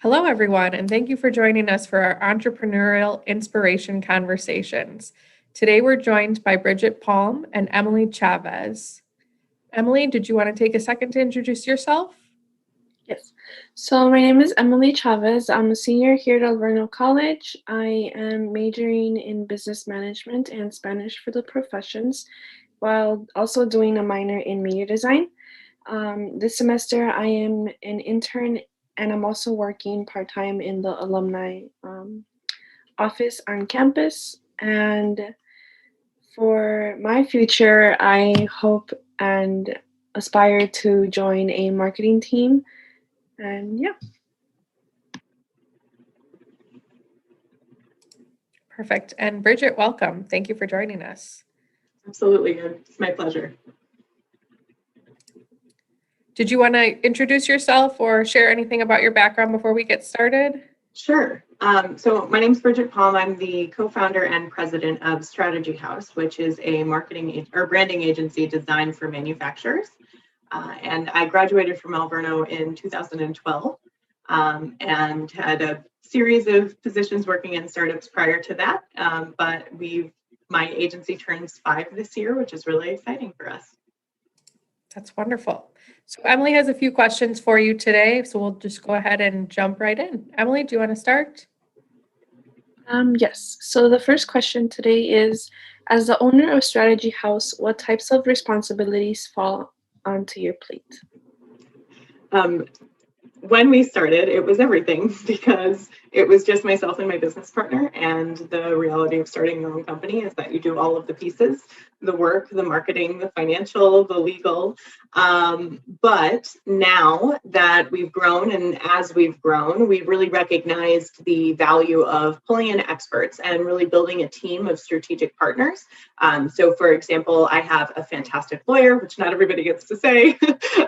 Hello, everyone, and thank you for joining us for our entrepreneurial inspiration conversations. Today, we're joined by Bridgette Palm and Emily Chavez. Emily, did you want to take a second to introduce yourself? Yes. So my name is Emily Chavez. I'm a senior here at Alverno College. I am majoring in business management and Spanish for the professions, while also doing a minor in media design. This semester, I am an intern, and I'm also working part-time in the alumni office on campus. And for my future, I hope and aspire to join a marketing team. And yeah. Perfect. And Bridgette, welcome. Thank you for joining us. Absolutely. It's my pleasure. Did you want to introduce yourself or share anything about your background before we get started? Sure. So my name is Bridgette Palm. I'm the co-founder and president of Strategy House, which is a marketing or branding agency designed for manufacturers. And I graduated from Alverno in 2012 and had a series of positions working in startups prior to that. But my agency turns 5 this year, which is really exciting for us. That's wonderful. So Emily has a few questions for you today, so we'll just go ahead and jump right in. Emily, do you want to start? Yes. So the first question today is, as the owner of Strategy House, what types of responsibilities fall onto your plate? When we started, it was everything because it was just myself and my business partner. And the reality of starting your own company is that you do all of the pieces, the work, the marketing, the financial, the legal. But now that we've grown and as we've grown, we've really recognized the value of pulling in experts and really building a team of strategic partners. So for example, I have a fantastic lawyer, which not everybody gets to say.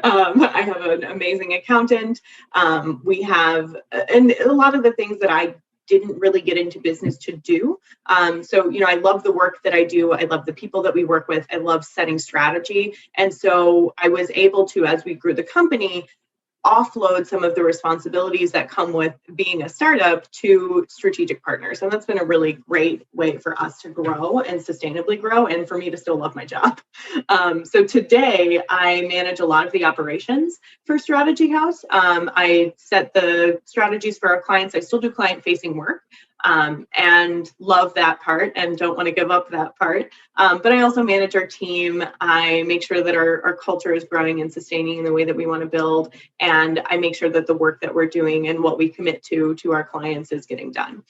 I have an amazing accountant. We have, and a lot of the things that I didn't really get into business to do. So, I love the work that I do. I love the people that we work with. I love setting strategy. And so I was able to, as we grew the company, offload some of the responsibilities that come with being a startup to strategic partners. And that's been a really great way for us to grow and sustainably grow and for me to still love my job. So today I manage a lot of the operations for Strategy House. I set the strategies for our clients. I still do client facing work. And love that part and don't want to give up that part. But I also manage our team. I make sure that our culture is growing and sustaining in the way that we want to build. And I make sure that the work that we're doing and what we commit to our clients is getting done.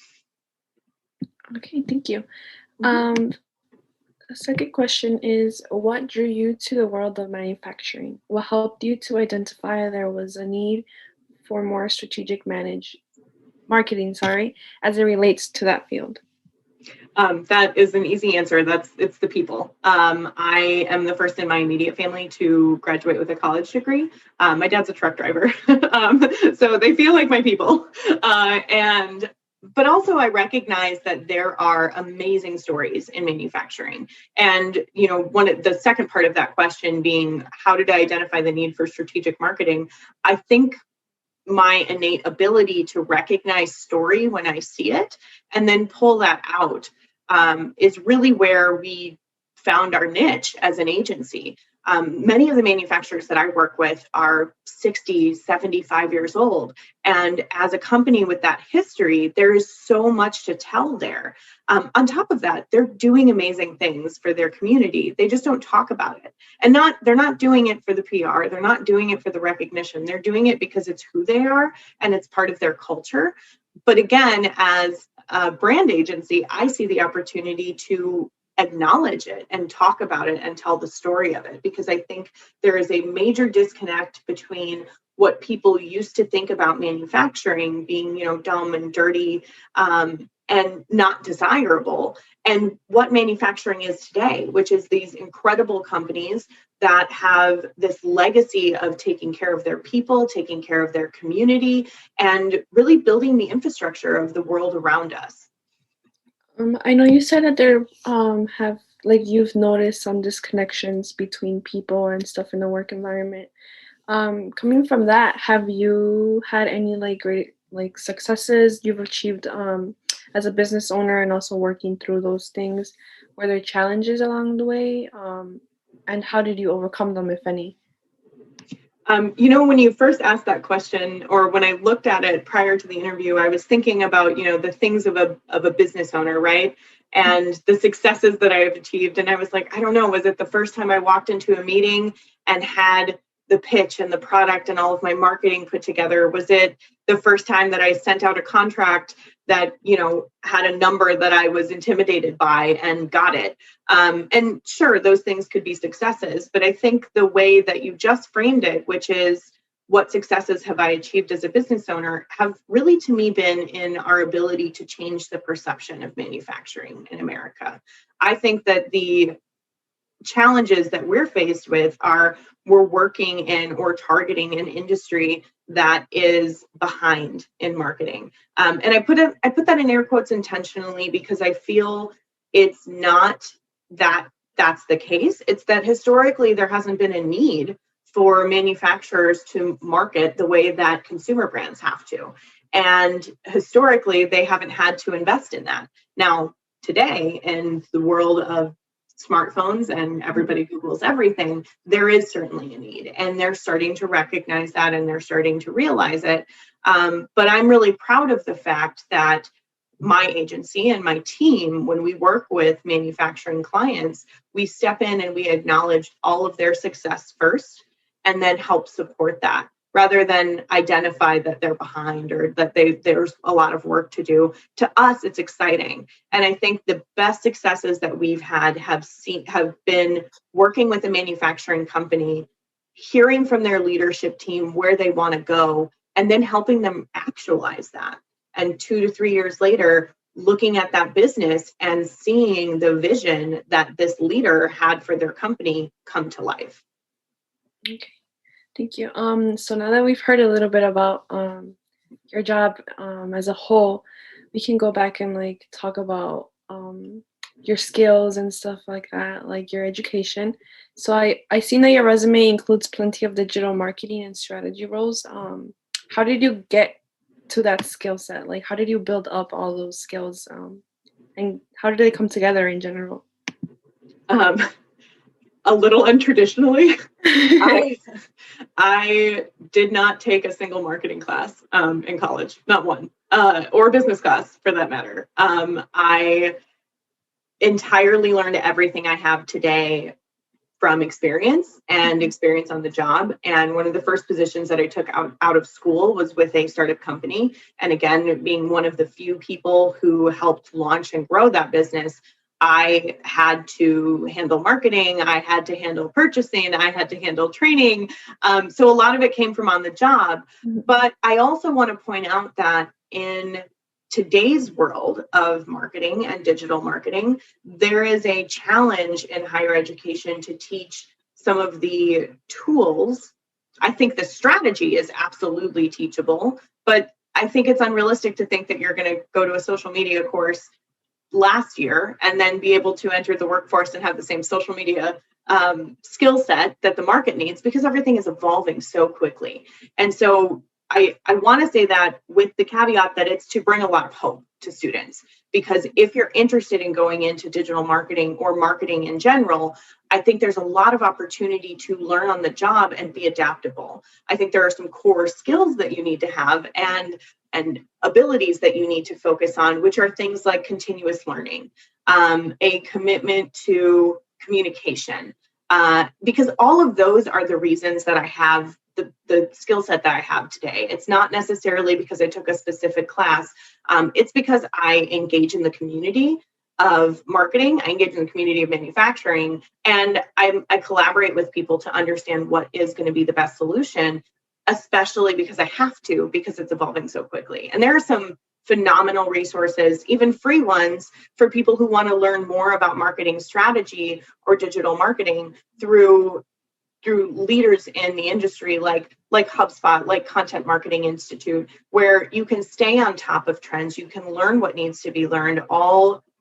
Okay, thank you. The second question is, what drew you to the world of manufacturing? What helped you to identify there was a need for more strategic marketing, as it relates to that field? That is an easy answer. It's the people. I am the first in my immediate family to graduate with a college degree. My dad's a truck driver, so they feel like my people. But also I recognize that there are amazing stories in manufacturing. And, the second part of that question being, how did I identify the need for strategic marketing? I think my innate ability to recognize story when I see it and then pull that out is really where we found our niche as an agency. Many of the manufacturers that I work with are 60, 75 years old. And as a company with that history, there is so much to tell there. On top of that, they're doing amazing things for their community. They just don't talk about it. And they're not doing it for the PR. They're not doing it for the recognition. They're doing it because it's who they are and it's part of their culture. But again, as a brand agency, I see the opportunity to acknowledge it and talk about it and tell the story of it, because I think there is a major disconnect between what people used to think about manufacturing being, dumb and dirty and not desirable, and what manufacturing is today, which is these incredible companies that have this legacy of taking care of their people, taking care of their community, and really building the infrastructure of the world around us. I know you said that there you've noticed some disconnections between people and stuff in the work environment. Coming from that, have you had any great like successes you've achieved as a business owner and also working through those things? Were there challenges along the way? And how did you overcome them, if any? When you first asked that question, or when I looked at it prior to the interview, I was thinking about, the things of a business owner, right? And the successes that I have achieved. And I was like, I don't know, was it the first time I walked into a meeting and had the pitch and the product and all of my marketing put together? Was it the first time that I sent out a contract that, had a number that I was intimidated by and got it? And sure, those things could be successes, but I think the way that you just framed it, which is what successes have I achieved as a business owner, have really to me been in our ability to change the perception of manufacturing in America. I think that the challenges that we're faced with are we're working in or targeting an industry that is behind in marketing. And I put that in air quotes intentionally because I feel it's not that that's the case. It's that historically there hasn't been a need for manufacturers to market the way that consumer brands have to. And historically, they haven't had to invest in that. Now, today, in the world of smartphones and everybody Googles everything, there is certainly a need. And they're starting to recognize that and they're starting to realize it. But I'm really proud of the fact that my agency and my team, when we work with manufacturing clients, we step in and we acknowledge all of their success first and then help support that rather than identify that they're behind or that there's a lot of work to do. To us, it's exciting. And I think the best successes that we've had have been working with a manufacturing company, hearing from their leadership team where they want to go, and then helping them actualize that. And 2 to 3 years later, looking at that business and seeing the vision that this leader had for their company come to life. Okay, thank you. So now that we've heard a little bit about your job as a whole, we can go back and talk about your skills and stuff like that, like your education. So I seen that your resume includes plenty of digital marketing and strategy roles. How did you get to that skill set? Like, how did you build up all those skills? And how did they come together in general? A little untraditionally. I did not take a single marketing class in college, not one, or business class for that matter. I entirely learned everything I have today from experience and experience on the job. And one of the first positions that I took out of school was with a startup company. And again, being one of the few people who helped launch and grow that business, I had to handle marketing, I had to handle purchasing, I had to handle training. So a lot of it came from on the job. But I also want to point out that in today's world of marketing and digital marketing, there is a challenge in higher education to teach some of the tools. I think the strategy is absolutely teachable, but I think it's unrealistic to think that you're going to go to a social media course last year and then be able to enter the workforce and have the same social media skill set that the market needs, because everything is evolving so quickly. And so I want to say that with the caveat that it's to bring a lot of hope to students, because if you're interested in going into digital marketing or marketing in general, I think there's a lot of opportunity to learn on the job and be adaptable. I think there are some core skills that you need to have and abilities that you need to focus on, which are things like continuous learning, a commitment to communication, because all of those are the reasons that I have the skill set that I have today. It's not necessarily because I took a specific class. It's because I engage in the community of marketing, I engage in the community of manufacturing, and I collaborate with people to understand what is going to be the best solution, especially because I have to, because it's evolving so quickly. And there are some phenomenal resources, even free ones, for people who want to learn more about marketing strategy or digital marketing through leaders in the industry like HubSpot, like Content Marketing Institute, where you can stay on top of trends, you can learn what needs to be learned,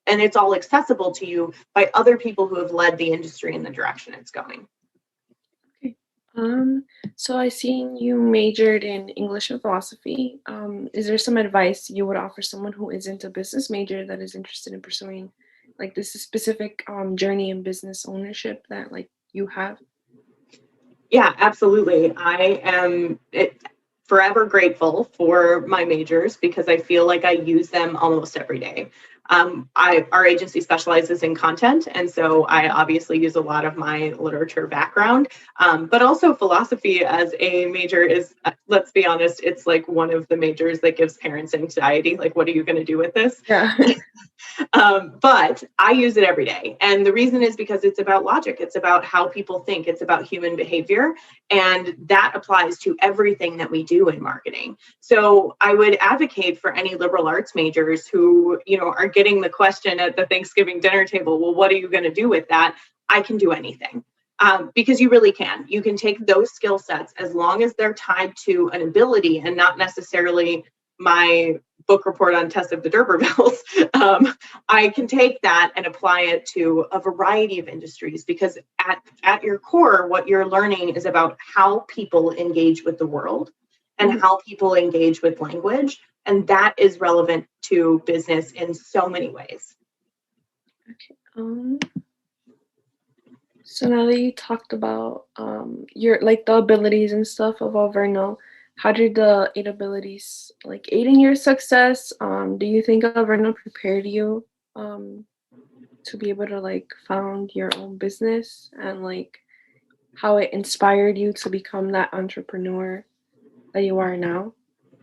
and it's all accessible to you by other people who have led the industry in the direction it's going. Okay. So I seen you majored in English and philosophy. Is there some advice you would offer someone who isn't a business major that is interested in pursuing like this specific journey in business ownership that like you have? Yeah, absolutely. I am forever grateful for my majors because I feel like I use them almost every day. Our agency specializes in content, and so I obviously use a lot of my literature background, but also philosophy as a major is, let's be honest, it's like one of the majors that gives parents anxiety. Like, what are you going to do with this? Yeah. But I use it every day. And the reason is because it's about logic. It's about how people think. It's about human behavior. And that applies to everything that we do in marketing. So I would advocate for any liberal arts majors who, are getting the question at the Thanksgiving dinner table, well, what are you going to do with that? I can do anything. Because you really can. You can take those skill sets as long as they're tied to an ability and not necessarily my book report on Test of the D'Urbervilles. I can take that and apply it to a variety of industries because at your core, what you're learning is about how people engage with the world and how people engage with language. And that is relevant to business in so many ways. Okay. So now that you talked about your like the abilities and stuff of Alverno, how did the 8 abilities like aid in your success? Do you think Alverno prepared you to be able to like found your own business and like how it inspired you to become that entrepreneur that you are now?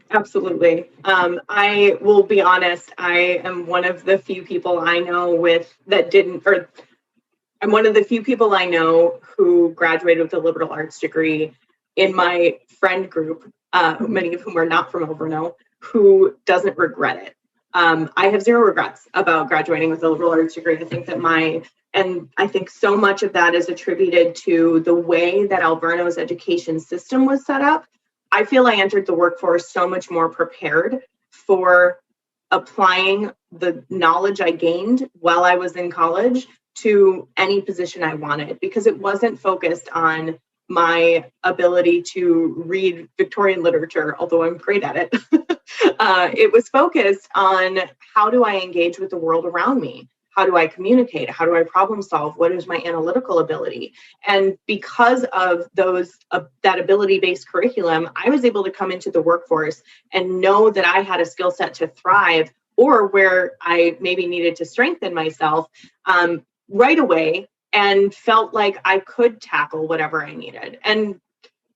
Absolutely. I will be honest, I am one of the few people I know I'm one of the few people I know who graduated with a liberal arts degree in my friend group, many of whom are not from Alverno, who doesn't regret it. I have zero regrets about graduating with a liberal arts degree. I think so much of that is attributed to the way that Alverno's education system was set up. I feel I entered the workforce so much more prepared for applying the knowledge I gained while I was in college to any position I wanted because it wasn't focused on my ability to read Victorian literature, although I'm great at it. It was focused on how do I engage with the world around me? How do I communicate? How do I problem solve? What is my analytical ability? And because of that ability-based curriculum, I was able to come into the workforce and know that I had a skill set to thrive or where I maybe needed to strengthen myself right away and felt like I could tackle whatever I needed. And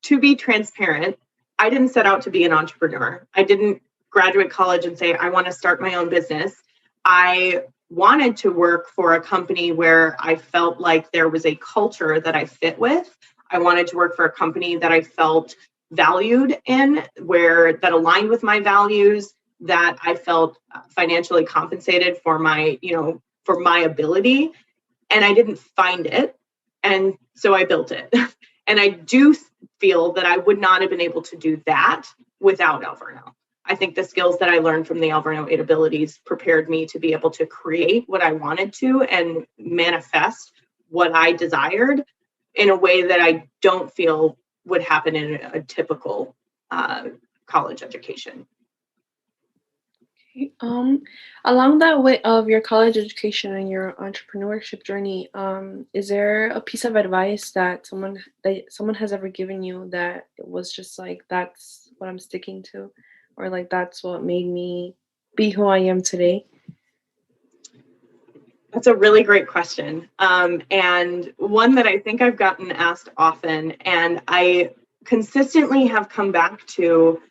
to be transparent, I didn't set out to be an entrepreneur. I didn't graduate college and say, I want to start my own business. I wanted to work for a company where I felt like there was a culture that I fit with. I wanted to work for a company that I felt valued in, that aligned with my values, that I felt financially compensated for my ability. And I didn't find it. And so I built it. And I do feel that I would not have been able to do that without Alverno. I think the skills that I learned from the Alverno 8 abilities prepared me to be able to create what I wanted to and manifest what I desired in a way that I don't feel would happen in a typical college education. Along that way of your college education and your entrepreneurship journey, is there a piece of advice that someone has ever given you that it was just like that's what I'm sticking to, or like that's what made me be who I am today? That's a really great question, and one that I think I've gotten asked often, and I consistently have come back to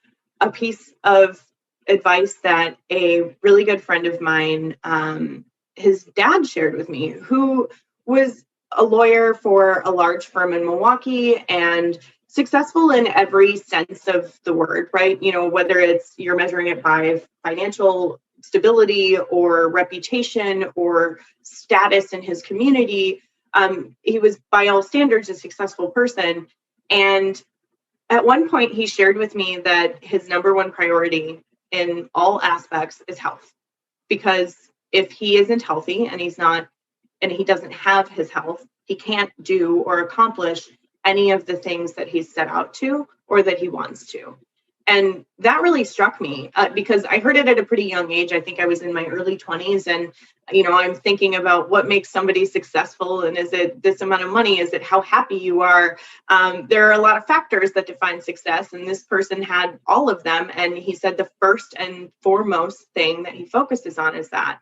a piece of advice that a really good friend of mine, his dad shared with me, who was a lawyer for a large firm in Milwaukee and successful in every sense of the word, right? Whether it's you're measuring it by financial stability or reputation or status in his community. He was by all standards a successful person. And at one point he shared with me that his number one priority in all aspects is health, because if he isn't healthy and he doesn't have his health, he can't do or accomplish any of the things that he's set out to or that he wants to. And that really struck me because I heard it at a pretty young age. I think I was in my early 20s, and I'm thinking about what makes somebody successful, and is it this amount of money? Is it how happy you are? There are a lot of factors that define success, and this person had all of them. And he said the first and foremost thing that he focuses on is that.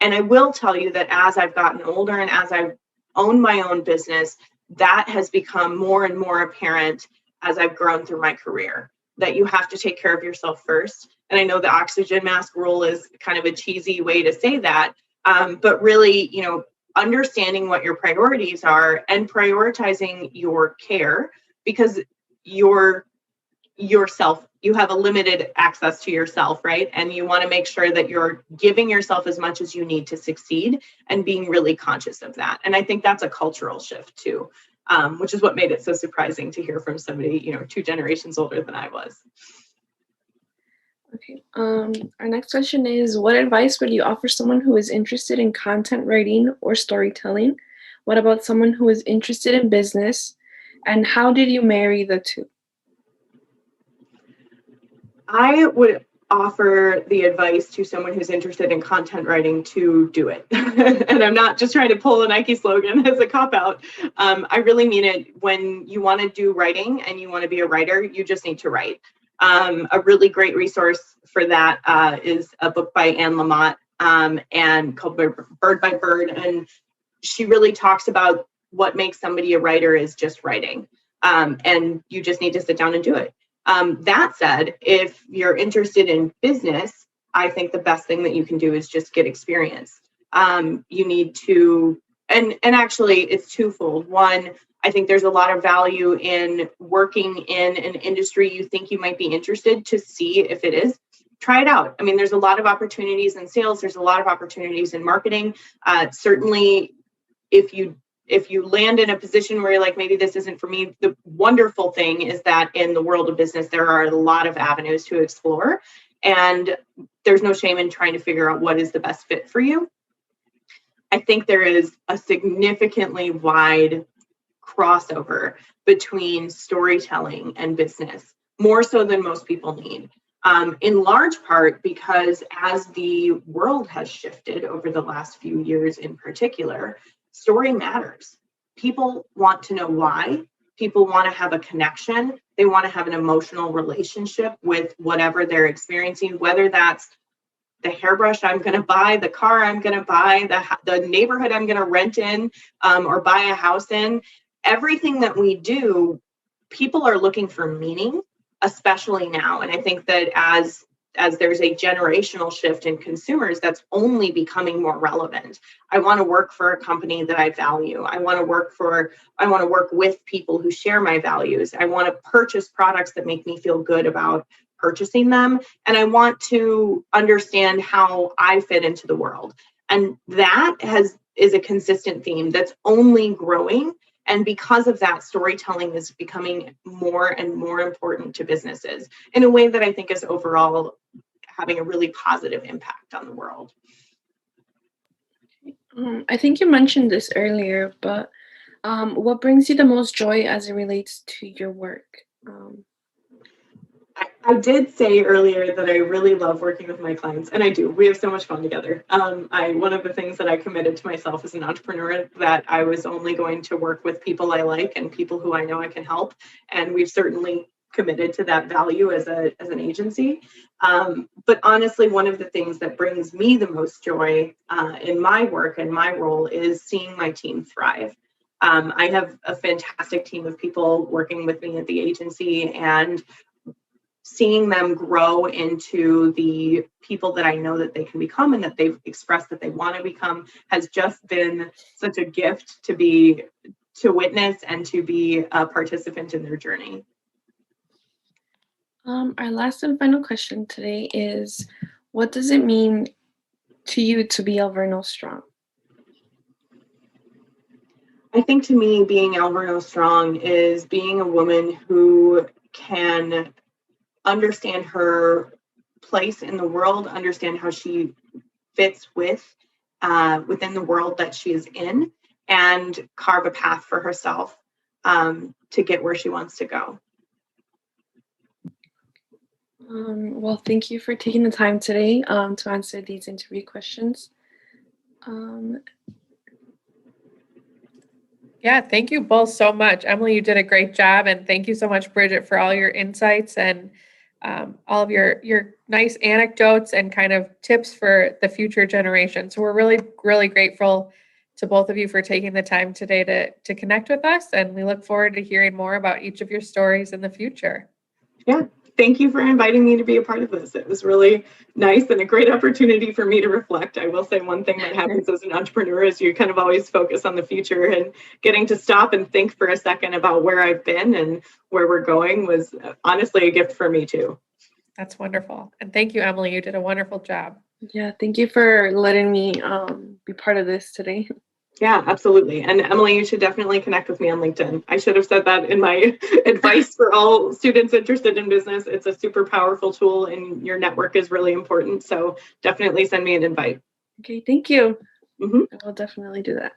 And I will tell you that as I've gotten older and as I've owned my own business, that has become more and more apparent as I've grown through my career, that you have to take care of yourself first. And I know the oxygen mask rule is kind of a cheesy way to say that, but really, understanding what your priorities are and prioritizing your care, because yourself, you have a limited access to yourself, right? And you want to make sure that you're giving yourself as much as you need to succeed and being really conscious of that. And I think that's a cultural shift too. Which is what made it so surprising to hear from somebody, 2 generations older than I was. Okay. Our next question is, what advice would you offer someone who is interested in content writing or storytelling? What about someone who is interested in business? And how did you marry the two? I would offer the advice to someone who's interested in content writing to do it. And I'm not just trying to pull a Nike slogan as a cop-out. I really mean it. When you want to do writing and you want to be a writer, you just need to write. A really great resource for that is a book by Anne Lamott and called Bird by Bird. And she really talks about what makes somebody a writer is just writing. And you just need to sit down and do it. That said, if you're interested in business, I think the best thing that you can do is just get experience. You need to, and actually it's twofold. One, I think there's a lot of value in working in an industry you think you might be interested to see if it is. Try it out. I mean, there's a lot of opportunities in sales. There's a lot of opportunities in marketing. Certainly, if you land in a position where you're like, maybe this isn't for me, the wonderful thing is that in the world of business, there are a lot of avenues to explore. And there's no shame in trying to figure out what is the best fit for you. I think there is a significantly wide crossover between storytelling and business, more so than most people need. In large part because as the world has shifted over the last few years in particular, story matters. People want to know why. People want to have a connection. They want to have an emotional relationship with whatever they're experiencing, whether that's the hairbrush I'm going to buy, the car I'm going to buy, the neighborhood I'm going to rent in or buy a house in. Everything that we do, people are looking for meaning, especially now. And I think that as there's a generational shift in consumers, that's only becoming more relevant. I want to work for a company that I value. I want to work with people who share my values. I want to purchase products that make me feel good about purchasing them. And I want to understand how I fit into the world. And that is a consistent theme that's only growing. And because of that, storytelling is becoming more and more important to businesses in a way that I think is overall having a really positive impact on the world. I think you mentioned this earlier, but what brings you the most joy as it relates to your work? I did say earlier that I really love working with my clients, and I do. We have so much fun together. One of the things that I committed to myself as an entrepreneur, that I was only going to work with people I like and people who I know I can help. And we've certainly committed to that value as an agency. But honestly, one of the things that brings me the most joy in my work and my role is seeing my team thrive. I have a fantastic team of people working with me at the agency, and seeing them grow into the people that I know that they can become and that they've expressed that they want to become has just been such a gift to witness and to be a participant in their journey. Our last and final question today is, what does it mean to you to be Alverno strong? I think to me, being Alverno strong is being a woman who can understand her place in the world, understand how she fits within the world that she is in, and carve a path for herself. to get where she wants to go. Well, thank you for taking the time today to answer these interview questions. Yeah, thank you both so much. Emily, you did a great job. And thank you so much, Bridgette, for all your insights and all of your nice anecdotes and kind of tips for the future generation. So we're really, really grateful to both of you for taking the time today to connect with us. And we look forward to hearing more about each of your stories in the future. Yeah, thank you for inviting me to be a part of this. It was really nice and a great opportunity for me to reflect. I will say one thing that happens as an entrepreneur is you kind of always focus on the future, and getting to stop and think for a second about where I've been and where we're going was honestly a gift for me too. That's wonderful. And thank you, Emily. You did a wonderful job. Yeah, thank you for letting me be part of this today. Yeah, absolutely. And Emily, you should definitely connect with me on LinkedIn. I should have said that in my advice for all students interested in business. It's a super powerful tool and your network is really important. So definitely send me an invite. Okay, thank you. Mm-hmm. I will definitely do that.